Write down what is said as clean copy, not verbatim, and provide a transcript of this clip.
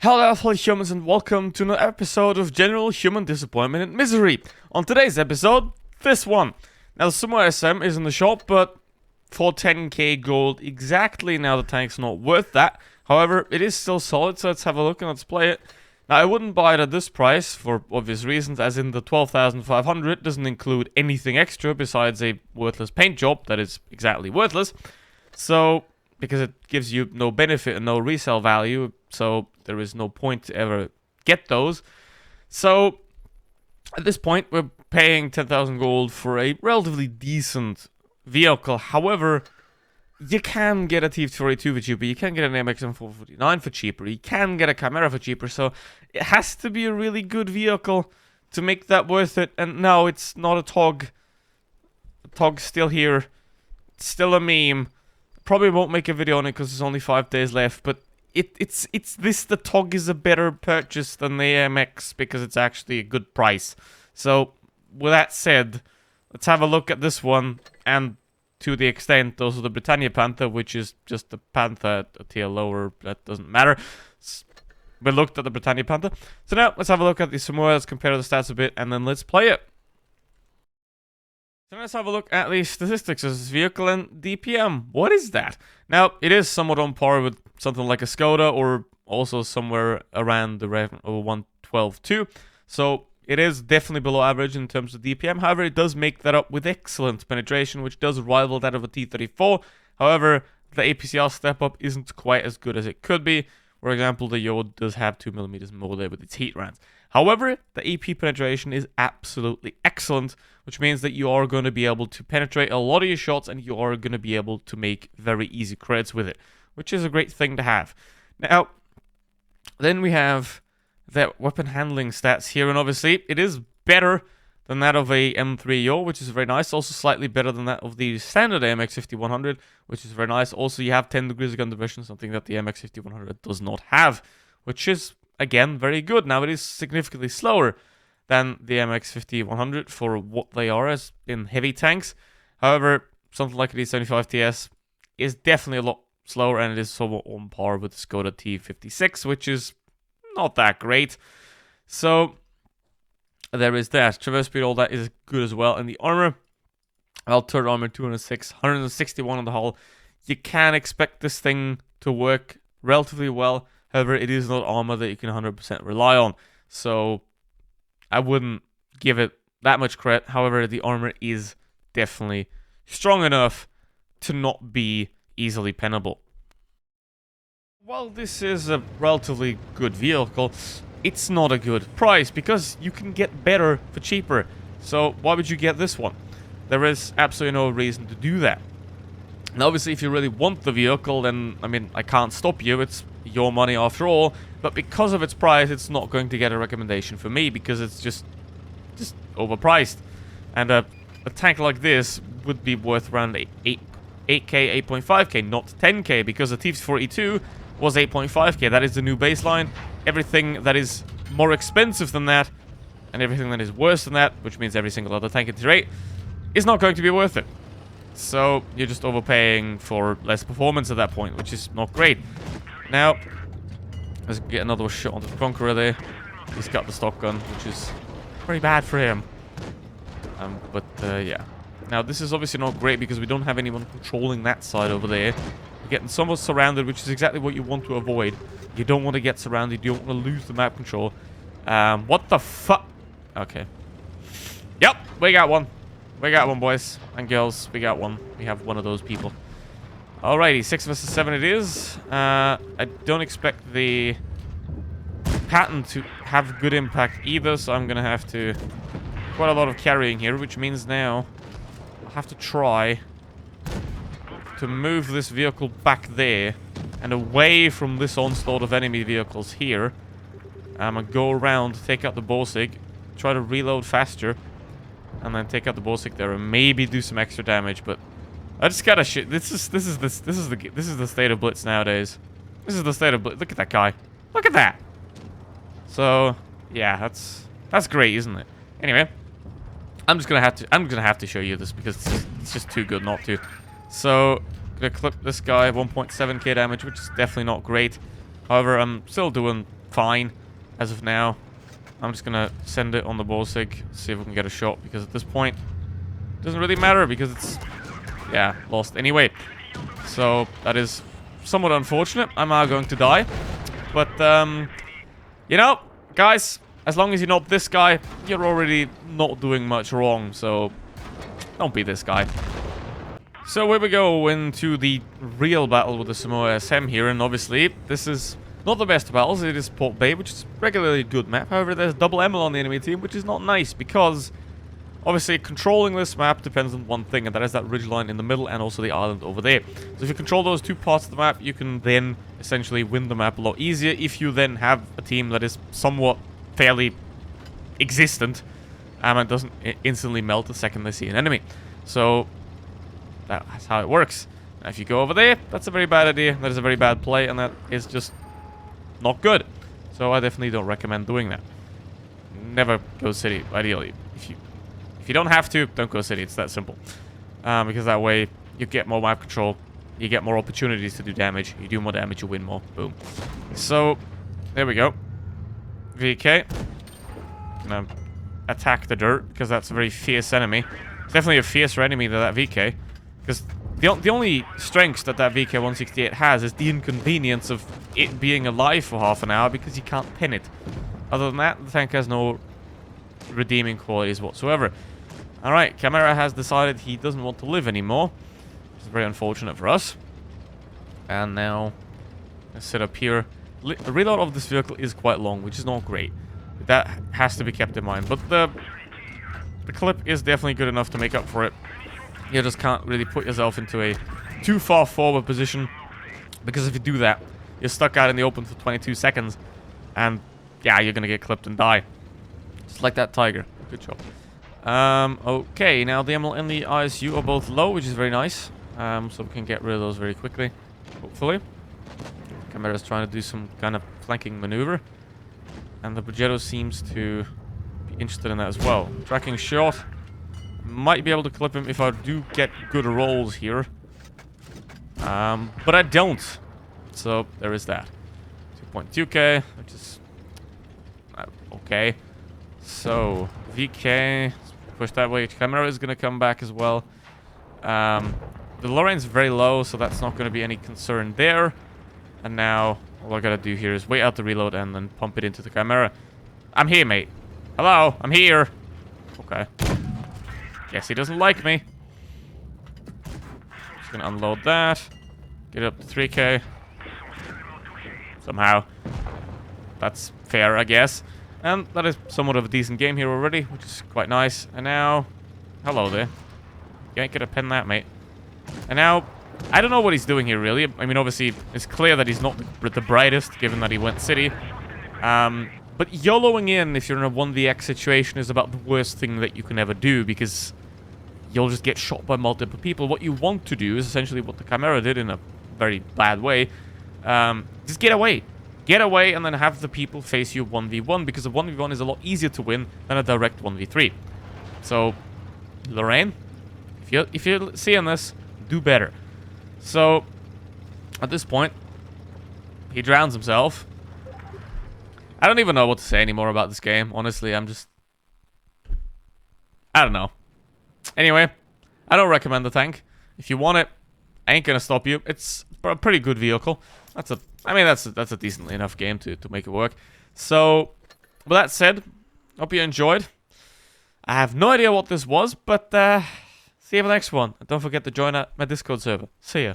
Hello fellow humans and welcome to another episode of General Human Disappointment and Misery. On today's episode, this one. Now Somua SM is in the shop, but for 10k gold exactly now the tank's not worth that. However, it is still solid, so let's have a look and let's play it. Now I wouldn't buy it at this price for obvious reasons, as in the 12,500 doesn't include anything extra besides a worthless paint job that is exactly worthless. So, because it gives you no benefit and no resale value, so there is no point to ever get those. So, at this point, we're paying 10,000 gold for a relatively decent vehicle. However, you can get a TF242 for cheaper, you can get an MX-M449 for cheaper, you can get a Chimera for cheaper, so it has to be a really good vehicle to make that worth it. And no, it's not a TOG. The TOG's still here. It's still a meme. Probably won't make a video on it because there's only 5 days left, but the TOG is a better purchase than the AMX because it's actually a good price. So, with that said, let's have a look at this one, and to the extent, also the Britannia Panther, which is just the Panther a tier lower, that doesn't matter. We looked at the Britannia Panther. So now, let's have a look at the Somua, let's compare the stats a bit, and then let's play it. So let's have a look at the statistics of this vehicle and DPM. What is that? Now, it is somewhat on par with something like a Skoda, or also somewhere around the 112 too. So it is definitely below average in terms of DPM. However, it does make that up with excellent penetration, which does rival that of a T34. However, the APCR step up isn't quite as good as it could be. For example, the Yod does have 2mm more there with its heat rounds. However, the AP penetration is absolutely excellent, which means that you are going to be able to penetrate a lot of your shots and you are going to be able to make very easy crits with it, which is a great thing to have. Now, then we have the weapon handling stats here, and obviously it is better than that of a M3O, which is very nice. Also slightly better than that of the standard AMX-5100, which is very nice. Also, you have 10 degrees of gun diversion, something that the MX-5100 does not have, which is, again, very good. Now, it is significantly slower than the MX-5100 for what they are as in heavy tanks. However, something like the D75TS is definitely a lot slower, and it is somewhat on par with the Skoda T56, which is not that great. So there is that. Traverse speed, all that is good as well. And the armor, well, turret armor 206, 161 on the hull. You can expect this thing to work relatively well. However, it is not armor that you can 100% rely on. So I wouldn't give it that much credit. However, the armor is definitely strong enough to not be easily pennable. While this is a relatively good vehicle, it's not a good price because you can get better for cheaper. So why would you get this one? There is absolutely no reason to do that. And obviously, if you really want the vehicle, then, I mean, I can't stop you. It's your money after all. But because of its price, it's not going to get a recommendation for me because it's just overpriced. And a tank like this would be worth around 8k, 8.5k, not 10k, because the TF242 was 8.5k. That is the new baseline. Everything that is more expensive than that, and everything that is worse than that, which means every single other tank in tier 8, is not going to be worth it. So you're just overpaying for less performance at that point, which is not great. Now, let's get another shot onto the Conqueror there. He's got the stock gun, which is pretty bad for him. Yeah. Now, this is obviously not great because we don't have anyone controlling that side over there. We're getting somewhat surrounded, which is exactly what you want to avoid. You don't want to get surrounded. You don't want to lose the map control. What the fuck? Okay. Yep, we got one. We got one, boys and girls. We got one. We have one of those people. Alrighty, 6 versus 7 it is. I don't expect the pattern to have good impact either, so I'm going to have to quite a lot of carrying here, which means now I'll have to try to move this vehicle back there and away from this onslaught of enemy vehicles here. I'm going to go around, take out the Borsig, try to reload faster, and then take out the Borsig there and maybe do some extra damage. But I just gotta shit. This is the state of Blitz nowadays. This is the state of Blitz. Look at that guy. Look at that. So yeah, that's great, isn't it? Anyway, I'm gonna have to show you this because it's just too good not to. So gonna clip this guy, 1.7k damage, which is definitely not great. However, I'm still doing fine as of now. I'm just gonna send it on the Borsig, see if we can get a shot, because at this point, it doesn't really matter, because it's, yeah, lost anyway. So, that is somewhat unfortunate. I'm now going to die. But, you know, guys, as long as you're not this guy, you're already not doing much wrong, so don't be this guy. So here we go into the real battle with the Somua SM here, and obviously, this is not the best of battles. It is Port Bay, which is regularly a good map. However, there's double ML on the enemy team, which is not nice, because obviously controlling this map depends on one thing, and that is that ridgeline in the middle and also the island over there. So if you control those two parts of the map, you can then essentially win the map a lot easier if you then have a team that is somewhat fairly existent, and doesn't instantly melt the second they see an enemy. So that's how it works. Now, if you go over there, that's a very bad idea. That is a very bad play, and that is just not good. So I definitely don't recommend doing that. Never go city, ideally. If you don't have to, don't go city. It's that simple. Because that way, you get more map control. You get more opportunities to do damage. You do more damage, you win more. Boom. So, there we go. VK. Gonna attack the dirt, because that's a very fierce enemy. It's definitely a fiercer enemy than that VK. Because the only strengths that VK-168 has is the inconvenience of it being alive for half an hour, because you can't pin it. Other than that, the tank has no redeeming qualities whatsoever. Alright, Chimera has decided he doesn't want to live anymore. Which is very unfortunate for us. And now, let's sit up here. The reload of this vehicle is quite long, which is not great. That has to be kept in mind. But the clip is definitely good enough to make up for it. You just can't really put yourself into a too far forward position, because if you do that, you're stuck out in the open for 22 seconds, and yeah, you're gonna get clipped and die. Just like that tiger. Good job. Okay, now the ML and the ISU are both low, which is very nice. So we can get rid of those very quickly, hopefully. Chimera's trying to do some kind of flanking maneuver, and the Progetto seems to be interested in that as well. Tracking shot. Might be able to clip him if I do get good rolls here. But I don't. So, there is that. 2.2k, which is okay. So, VK, push that way. Chimera is going to come back as well. The Lorraine's very low, so that's not going to be any concern there. And now, all I got to do here is wait out the reload and then pump it into the Chimera. I'm here, mate. Hello, I'm here. Okay. Guess he doesn't like me. Just gonna unload that. Get up to 3k. Somehow. That's fair, I guess. And that is somewhat of a decent game here already, which is quite nice. And now... Hello there. You ain't gonna pin that, mate. And now... I don't know what he's doing here, really. I mean, obviously, it's clear that he's not the brightest, given that he went city. But YOLOing in if you're in a 1vx situation is about the worst thing that you can ever do, because you'll just get shot by multiple people. What you want to do is essentially what the Chimera did in a very bad way. Just get away. Get away and then have the people face you 1v1, because a 1v1 is a lot easier to win than a direct 1v3. So, Lorraine, if you're seeing this, do better. So, at this point, he drowns himself. I don't even know what to say anymore about this game. Honestly, I don't know. Anyway, I don't recommend the tank. If you want it, I ain't gonna stop you. It's a pretty good vehicle. That's a decently enough game to make it work. So, with that said, hope you enjoyed. I have no idea what this was, but see you for the next one. And don't forget to join my Discord server. See ya.